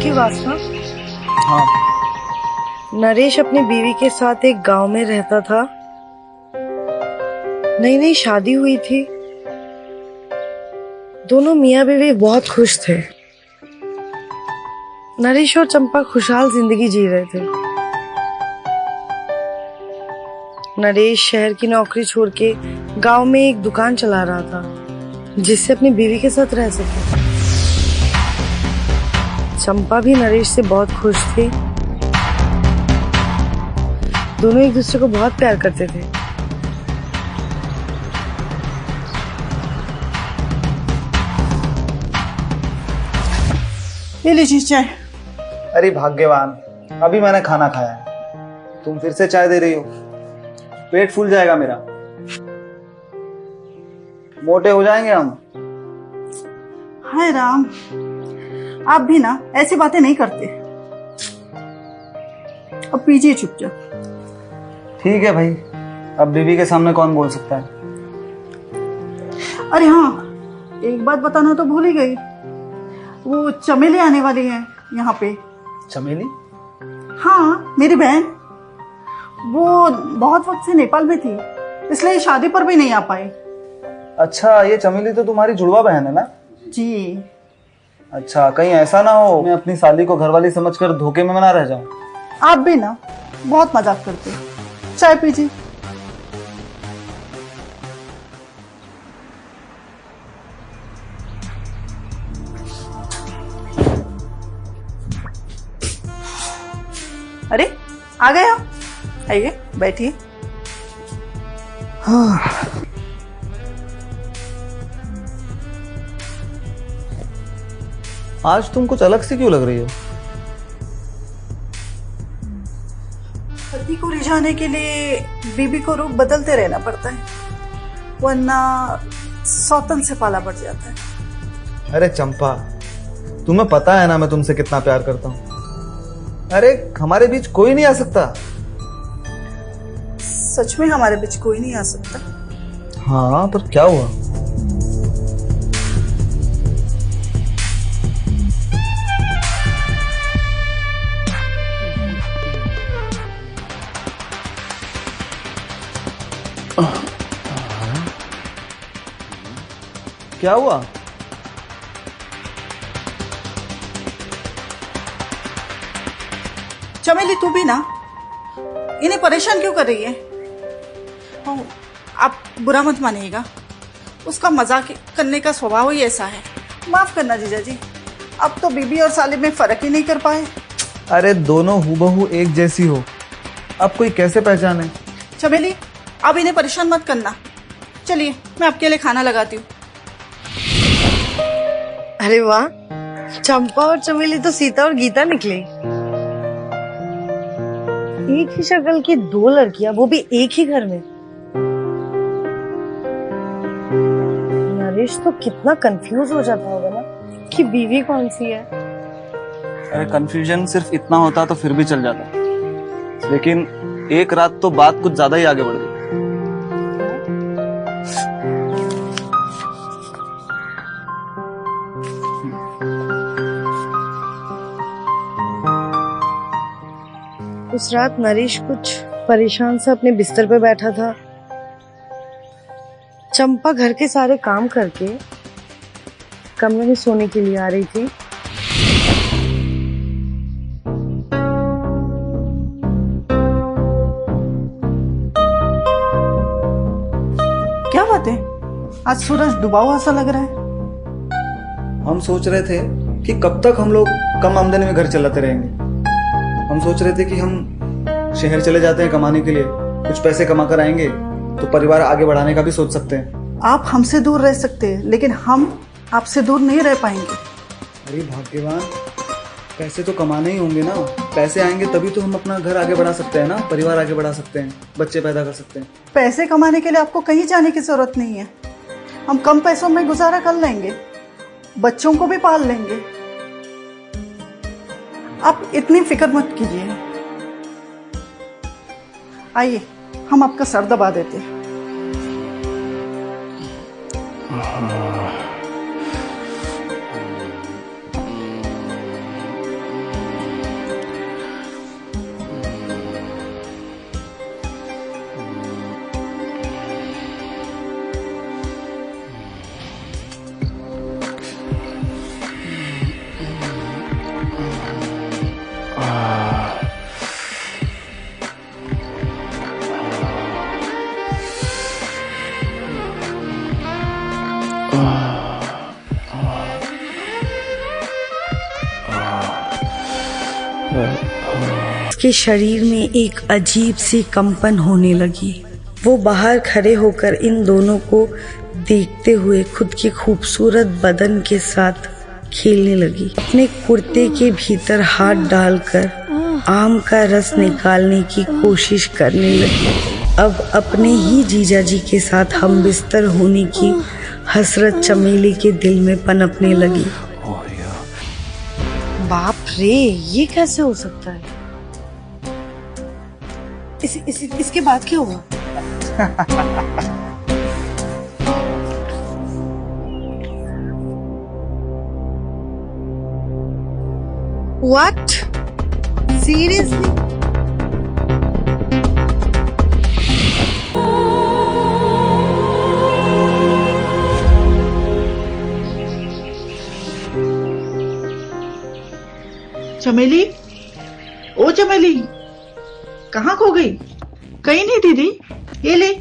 अच्छी वासना। हाँ। नरेश अपनी बीवी के साथ एक गांव में रहता था। नई नई शादी हुई थी। दोनों मियाँ बीवी बहुत खुश थे। नरेश और चंपा खुशहाल जिंदगी जी रहे थे। नरेश शहर की नौकरी छोड़ के गांव में एक दुकान चला रहा था, जिससे अपनी बीवी के साथ रह सके। चंपा भी नरेश से बहुत खुश थी। दोनों एक दूसरे को बहुत प्यार करते थे। ले लीजिए चाय। अरे भाग्यवान, अभी मैंने खाना खाया है, तुम फिर से चाय दे रही हो। पेट फूल जाएगा मेरा, मोटे हो जाएंगे हम। हाय राम, आप भी ना ऐसी बातें नहीं करते। अब पीजिए चुपचाप। ठीक है भाई, अब बीवी के सामने कौन बोल सकता है। अरे हाँ, एक बात बताना तो भूल ही गई। वो चमेली आने वाली है यहाँ पे। चमेली? हाँ, मेरी बहन। वो बहुत वक्त से नेपाल में थी, इसलिए शादी पर भी नहीं आ पाई। अच्छा, ये चमेली तो तुम्हारी जुड़वा बहन है ना? जी। अच्छा, कहीं ऐसा ना हो मैं अपनी साली को घरवाली समझकर धोखे में ना रह जाऊं। आप भी ना बहुत मजाक करते। चाय पीजिए। अरे आ गए हो, आइए बैठिए। आज तुम कुछ अलग सी क्यों लग रही हो? पति को रिझाने के लिए बीबी को रूप बदलते रहना पड़ता है, वरना सौतन से पाला पड़ जाता है। अरे चंपा, तुम्हें पता है ना मैं तुमसे कितना प्यार करता हूँ। अरे हमारे बीच कोई नहीं आ सकता। सच में हमारे बीच कोई नहीं आ सकता? हाँ, पर क्या हुआ? क्या हुआ? चमेली तू भी ना इन्हें परेशान क्यों कर रही है? आप बुरा मत मानिएगा, उसका मजाक करने का स्वभाव ही ऐसा है। माफ करना जीजा जी, अब तो बीबी और साली में फर्क ही नहीं कर पाए। अरे दोनों हूबहू एक जैसी हो, अब कोई कैसे पहचाने? चमेली अब इन्हें परेशान मत करना। चलिए मैं आपके लिए खाना लगाती हूँ। अरे वाह, चंपा और चमेली तो सीता और गीता निकली। एक ही शक्ल की दो लड़कियां, वो भी एक ही घर में। नरेश तो कितना कंफ्यूज हो जाता होगा ना कि बीवी कौन सी है। अरे कंफ्यूजन सिर्फ इतना होता तो फिर भी चल जाता, लेकिन एक रात तो बात कुछ ज्यादा ही आगे बढ़ गई। उस रात नरेश कुछ परेशान सा अपने बिस्तर पे बैठा था। चंपा घर के सारे काम करके कमरे में सोने के लिए आ रही थी। क्या बात है, आज सूरज डूबा हुआ सा लग रहा है। हम सोच रहे थे कि कब तक हम लोग कम आमदनी में घर चलाते रहेंगे। हम सोच रहे थे कि हम शहर चले जाते हैं कमाने के लिए, कुछ पैसे कमा कर आएंगे तो परिवार आगे बढ़ाने का भी सोच सकते हैं। आप हमसे दूर रह सकते हैं, लेकिन हम आपसे दूर नहीं रह पाएंगे। अरे भाग्यवान, पैसे तो कमाने ही होंगे ना। पैसे आएंगे तभी तो हम अपना घर आगे बढ़ा सकते हैं ना, परिवार आगे बढ़ा सकते हैं, बच्चे पैदा कर सकते हैं। पैसे कमाने के लिए आपको कहीं जाने की जरूरत नहीं है। हम कम पैसों में गुजारा कर लेंगे, बच्चों को भी पाल लेंगे। आप इतनी फिक्र मत कीजिए। आइए हम आपका सर दबा देते हैं। उसके शरीर में एक अजीब सी कंपन होने लगी। वो बाहर खड़े होकर इन दोनों को देखते हुए खुद के खूबसूरत बदन के साथ खेलने लगी। अपने कुर्ते के भीतर हाथ डालकर आम का रस निकालने की कोशिश करने लगी। अब अपने ही जीजा जी के साथ हम बिस्तर होने की हसरत चमेली के दिल में पनपने लगी। बाप रे, ये कैसे हो सकता है? इसके बाद क्या हुआ? What? Seriously? चमेली, ओ चमेली, कहाँ खो गई? कहीं नहीं दीदी। ये ले,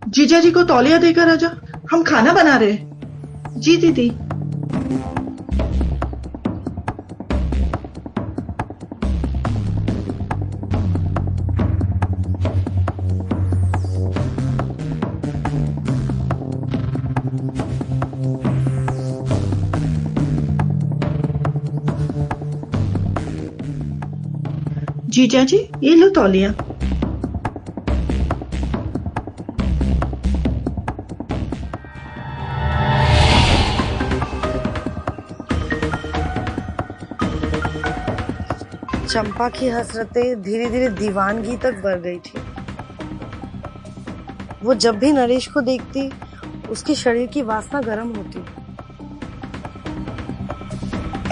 जीजा जी को तौलिया देकर आजा, हम खाना बना रहे हैं। जी दीदी। जीजा जी, ये लो तौलिया। चंपा की हसरतें धीरे धीरे दीवानगी तक बढ़ गई थी। वो जब भी नरेश को देखती, उसके शरीर की वासना गर्म होती,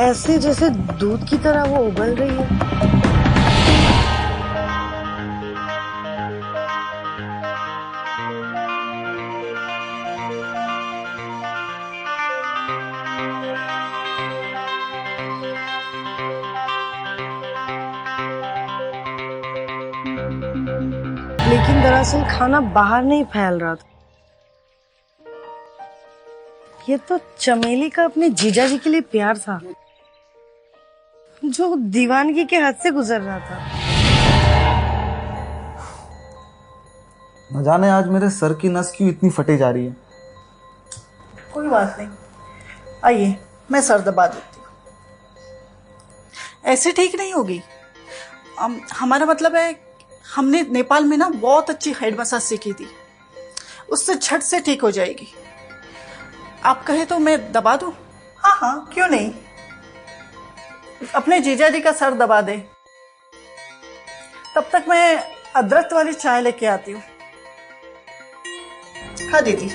ऐसे जैसे दूध की तरह वो उबल रही है। लेकिन दरअसल खाना बाहर नहीं फैल रहा था। ये तो चमेली का अपने जीजा जी के लिए प्यार था, जो दीवानगी के हद से गुजर रहा था। न जाने आज मेरे सर की नस क्यों इतनी फटी जा रही है। कोई बात नहीं, आइए मैं सर दबा देती हूँ। ऐसे ठीक नहीं होगी। हमारा मतलब है, हमने नेपाल में ना बहुत अच्छी हेड मसाज सीखी थी, उससे झट से ठीक हो जाएगी। आप कहे तो मैं दबा दूं? हाँ हाँ, क्यों नहीं। अपने जीजा जी का सर दबा दे। तब तक मैं अदरक वाली चाय लेके आती हूँ। हाँ दीदी।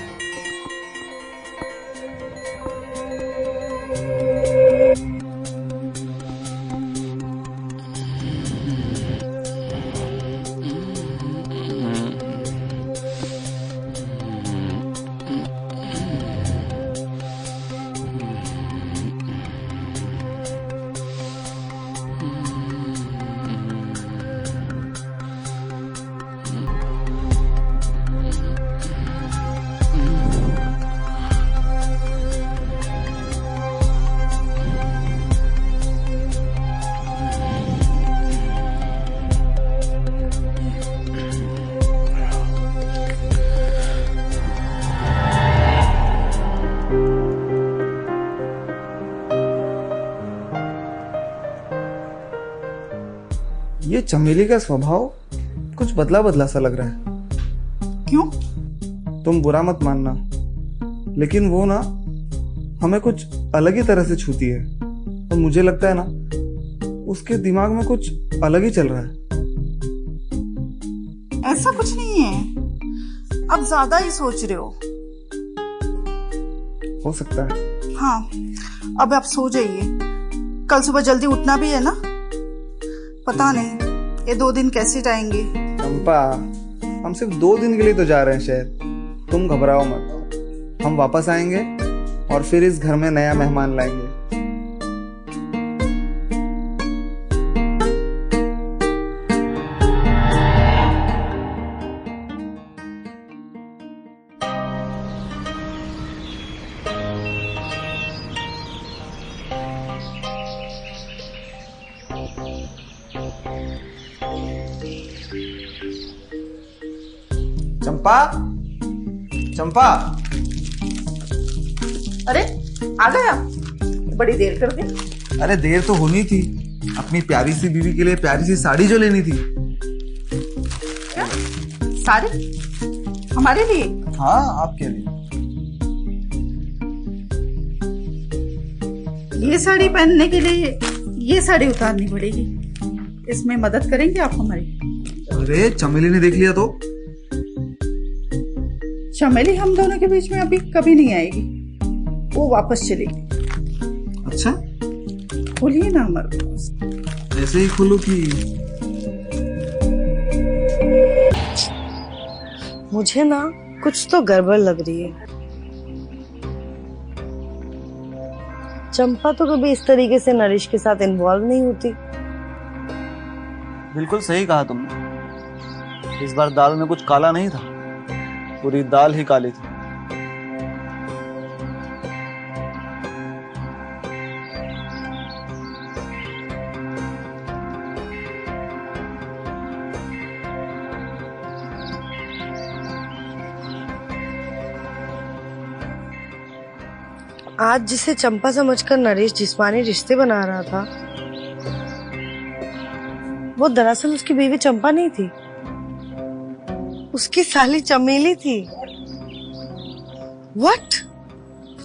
ये चमेली का स्वभाव कुछ बदला बदला सा लग रहा है। क्यों? तुम बुरा मत मानना, लेकिन वो ना हमें कुछ अलग ही तरह से छूती है, और मुझे लगता है ना उसके दिमाग में कुछ अलग ही चल रहा है। ऐसा कुछ नहीं है, आप ज्यादा ही सोच रहे हो सकता है। हाँ, अब आप सो जाइए, कल सुबह जल्दी उठना भी है ना। पता नहीं ये 2 दिन कैसे जाएंगे। चंपा, हम सिर्फ 2 दिन के लिए तो जा रहे हैं शहर, तुम घबराओ मत। हम वापस आएंगे और फिर इस घर में नया मेहमान लाएंगे। चंपा, चंपा। अरे आ गया, बड़ी देर कर दी। अरे देर तो होनी थी, अपनी प्यारी सी बीवी के लिए प्यारी सी साड़ी जो लेनी थी। क्या साड़ी? हमारे लिए? हाँ, आपके लिए। ये साड़ी पहनने के लिए ये साड़ी उतारनी पड़ेगी। इसमें मदद करेंगे आप हमारी? अरे चमेली ने देख लिया तो? चमेली हम दोनों के बीच में अभी कभी नहीं आएगी, वो वापस चलेगी। अच्छा, खोलिए ना हमारे पास। ऐसे ही खोलो कि? मुझे ना कुछ तो गड़बड़ लग रही है। चंपा तो कभी इस तरीके से नरेश के साथ इन्वॉल्व नहीं होती। बिल्कुल सही कहा तुमने। इस बार दाल में कुछ काला नहीं था, पूरी दाल ही काली थी। आज जिसे चंपा समझकर नरेश जिस्मानी रिश्ते बना रहा था, वो दरअसल उसकी बीवी चंपा नहीं थी, उसकी साली चमेली थी। व्हाट?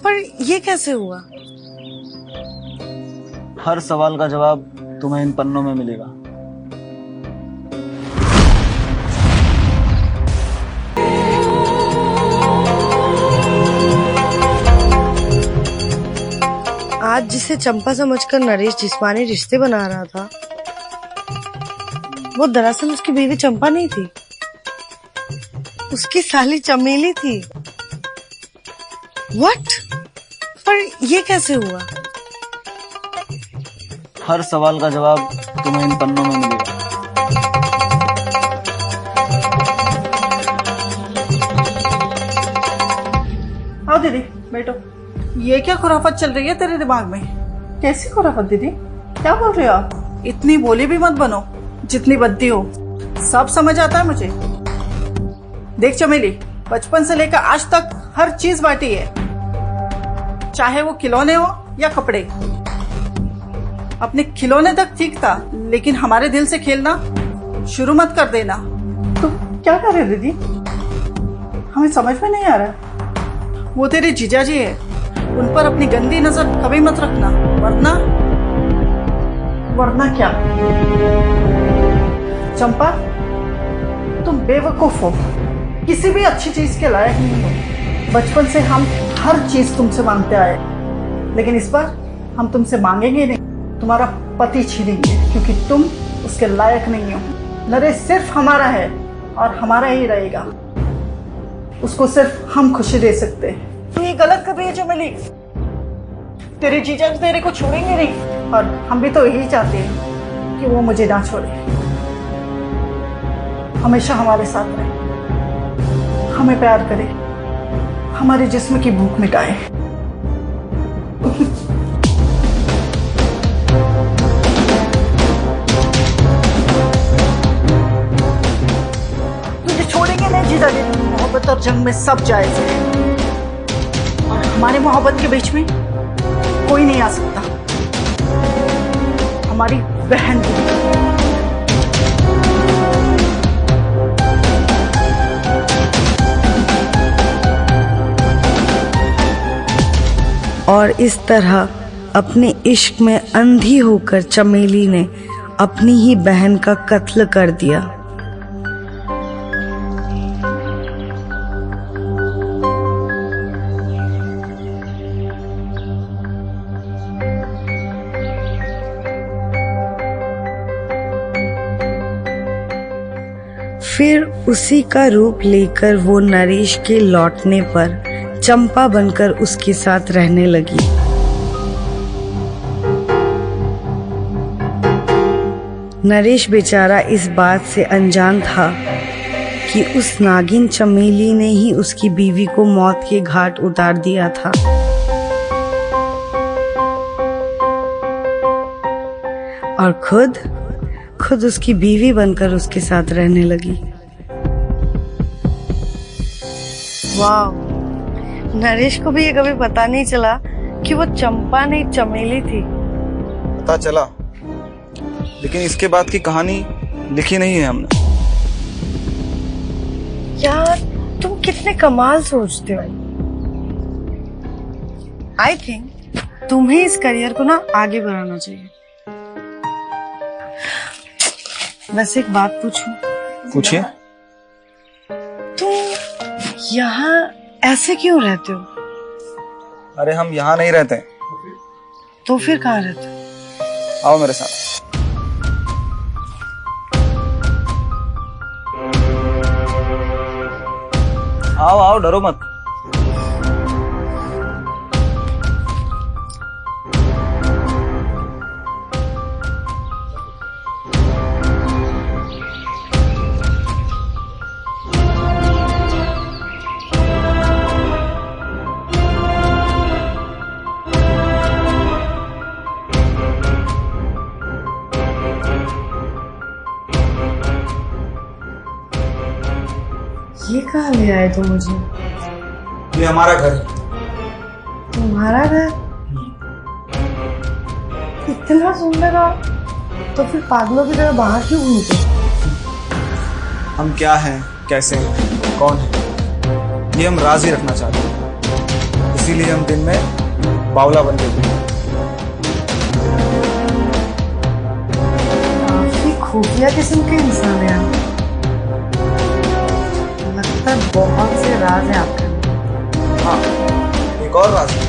पर ये कैसे हुआ? हर सवाल का जवाब तुम्हें इन पन्नों में मिलेगा। आज जिसे चंपा समझकर नरेश जिस्मानी रिश्ते बना रहा था, वो दरअसल उसकी बीवी चंपा नहीं थी, उसकी साली चमेली थी। व्हाट? पर ये कैसे हुआ? हर सवाल का जवाब तुम्हें इन पन्नों में मिलेगा। आओ दीदी बैठो। ये क्या खुराफत चल रही है तेरे दिमाग में? कैसी खुराफत दीदी? क्या बोल रहे हो आप? इतनी बोली भी मत बनो जितनी बनती हो। सब समझ आता है मुझे। देख चमेली, बचपन से लेकर आज तक हर चीज बांटी है, चाहे वो खिलौने हो या कपड़े। अपने खिलौने तक ठीक था, लेकिन हमारे दिल से खेलना शुरू मत कर देना। तुम क्या कर रहे हो दीदी? हमें समझ में नहीं आ रहा। वो तेरे जीजा जी है, उन पर अपनी गंदी नजर कभी मत रखना, वरना क्या? चंपा, तुम बेवकूफ हो, किसी भी अच्छी चीज के लायक नहीं हो। बचपन से हम हर चीज तुमसे मांगते आए, लेकिन इस बार हम तुमसे मांगेंगे नहीं, तुम्हारा पति छीनेंगे, क्योंकि तुम उसके लायक नहीं हो। नरेश सिर्फ हमारा है और हमारा ही रहेगा। उसको सिर्फ हम खुशी दे सकते हैं। तू ये गलत कर रही है चमेली। तेरे जीजा तेरे को छोड़ेंगे नहीं, और हम भी तो यही चाहते हैं कि वो मुझे ना छोड़े, हमेशा हमारे साथ रहे, हमें प्यार करे, हमारे जिस्म की भूख मिटाए। तुझे छोड़ेंगे नहीं जीजा जी। मोहब्बत और जंग में सब जायज है, और हमारे मोहब्बत के बीच में कोई नहीं आ सकता, हमारी बहन भी। और इस तरह अपने इश्क में अंधी होकर चमेली ने अपनी ही बहन का कत्ल कर दिया। फिर उसी का रूप लेकर वो नरेश के लौटने पर चंपा बनकर उसके साथ रहने लगी। नरेश बेचारा इस बात से अनजान था कि उस नागिन चमेली ने ही उसकी बीवी को मौत के घाट उतार दिया था। और खुद उसकी बीवी बनकर उसके साथ रहने लगी। वाह, नरेश को भी ये कभी पता नहीं चला कि वो चंपा नहीं चमेली थी। पता चला, लेकिन इसके बाद की कहानी लिखी नहीं है हमने। यार तुम कितने कमाल सोचते हो। आई थिंक तुम्हें इस करियर को ना आगे बढ़ाना चाहिए। वैसे एक बात पूछूं? पूछिए। तुम यहाँ ऐसे क्यों रहते हो? अरे हम यहाँ नहीं रहते, तो फिर कहाँ रहते हो? आओ मेरे साथ। आओ आओ, डरो मत। ये कहाँ ले आए तुम मुझे? ये हमारा घर है। तुम्हारा घर? इतना सुंदर और तो फिर पागलों की तरह बाहर क्यों घूमते? हम क्या हैं, कैसे हैं, कौन है, ये हम राज ही रखना चाहते हैं। इसीलिए हम दिन में बावला बन जाते हैं। काफी खुफिया किस्म के इंसान है आप। लगता है बहुत से राज है आपके। हाँ, एक और राज है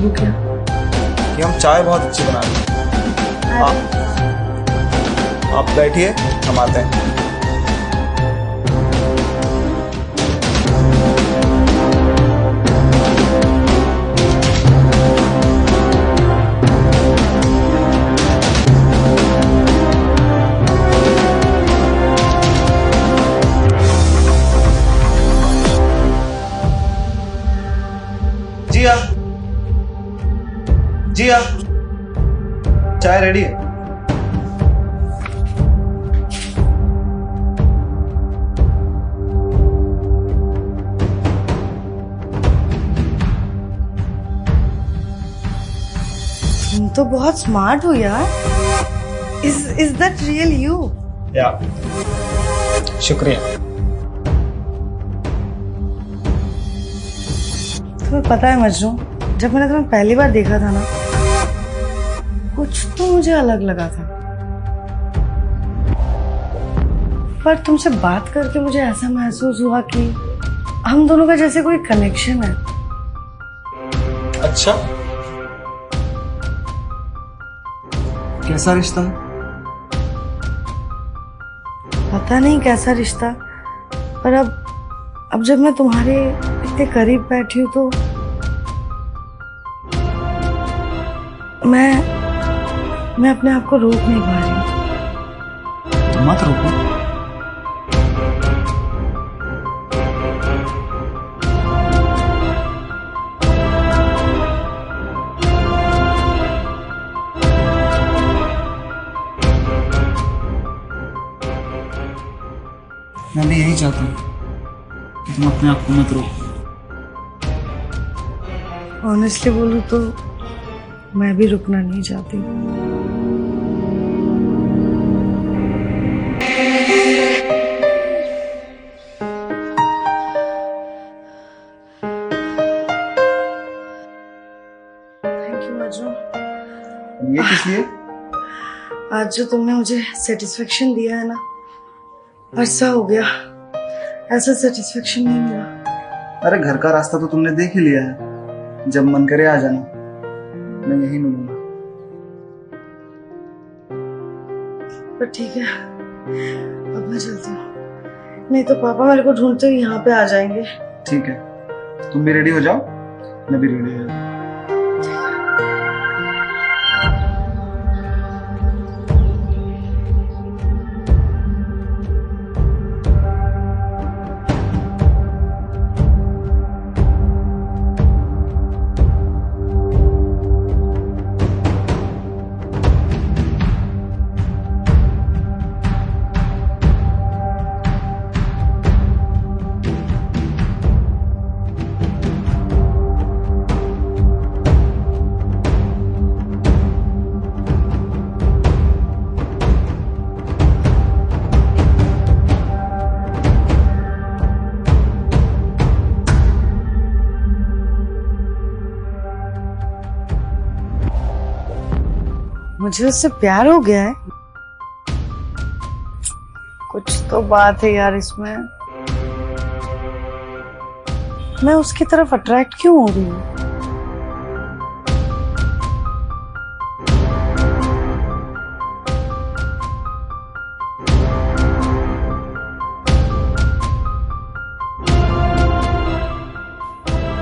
वो क्या? कि हम चाय बहुत अच्छी बनाते हैं। आप बैठिए, हम आते हैं। जिया, जिया, चाय रेडी है। तुम तो बहुत स्मार्ट हो यार। Is that real you? या, शुक्रिया। तुम्हें पता है मजनू, जब मैंने तुम्हें पहली बार देखा था ना, कुछ तो मुझे अलग लगा था। पर तुमसे बात करके मुझे ऐसा महसूस हुआ कि हम दोनों का जैसे कोई कनेक्शन है। अच्छा, कैसा रिश्ता है? पता नहीं कैसा रिश्ता, पर अब जब मैं तुम्हारे इतने करीब बैठी हूं तो मैं अपने आप को रोक नहीं पा रही हूं। मत रोको। मैं भी यही चाहता हूँ कि तुम अपने आप को मत रोको। ऑनेस्टली बोलूं तो मैं भी रुकना नहीं चाहती। Thank you Majnu. ये किस लिए? आज जो तुमने मुझे सेटिस्फेक्शन दिया है ना, अरसा हो गया ऐसा सेटिस्फेक्शन नहीं मिला। अरे घर का रास्ता तो तुमने देख ही लिया है, जब मन करे आ जाना, मैं यहीं मिलूंगा। पर ठीक है, अब मैं चलती हूँ, नहीं तो पापा मेरे को ढूंढते हुए यहाँ पे आ जाएंगे। ठीक है, तुम भी रेडी हो जाओ, मैं भी रेडी हो जाऊँ। मुझे उससे प्यार हो गया है। कुछ तो बात है यार इसमें। मैं उसकी तरफ अट्रैक्ट क्यों हो रही हूँ?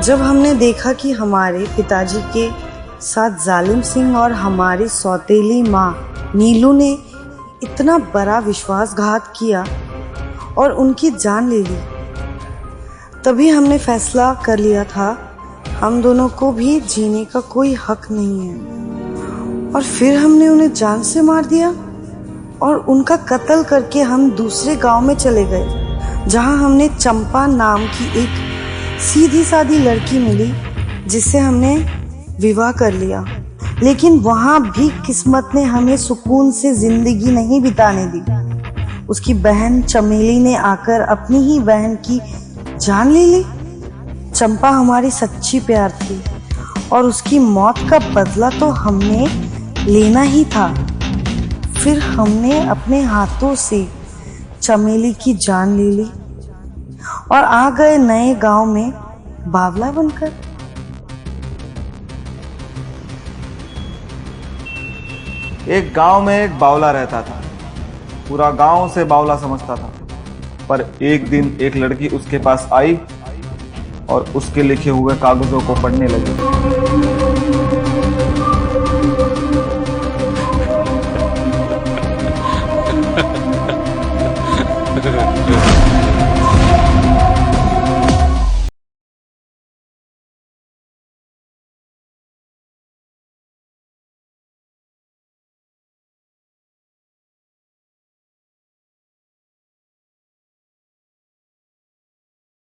जब हमने देखा कि हमारे पिताजी के साथ जालिम सिंह और हमारी सौतेली माँ नीलू ने इतना बड़ा विश्वासघात किया और उनकी जान ले ली, तभी हमने फैसला कर लिया था हम दोनों को भी जीने का कोई हक नहीं है। और फिर हमने उन्हें जान से मार दिया और उनका कत्ल करके हम दूसरे गांव में चले गए, जहां हमने चंपा नाम की एक सीधी सादी लड़की मिली जिससे हमने विवाह कर लिया। लेकिन वहां भी किस्मत ने हमें सुकून से जिंदगी नहीं बिताने दी। उसकी बहन चमेली ने आकर अपनी ही बहन की जान ले ली। चंपा हमारी सच्ची प्यार थी और उसकी मौत का बदला तो हमने लेना ही था। फिर हमने अपने हाथों से चमेली की जान ले ली और आ गए नए गांव में बावला बनकर। एक गांव में एक बावला रहता था। पूरा गांव उसे बावला समझता था। पर एक दिन एक लड़की उसके पास आई और उसके लिखे हुए कागजों को पढ़ने लगी।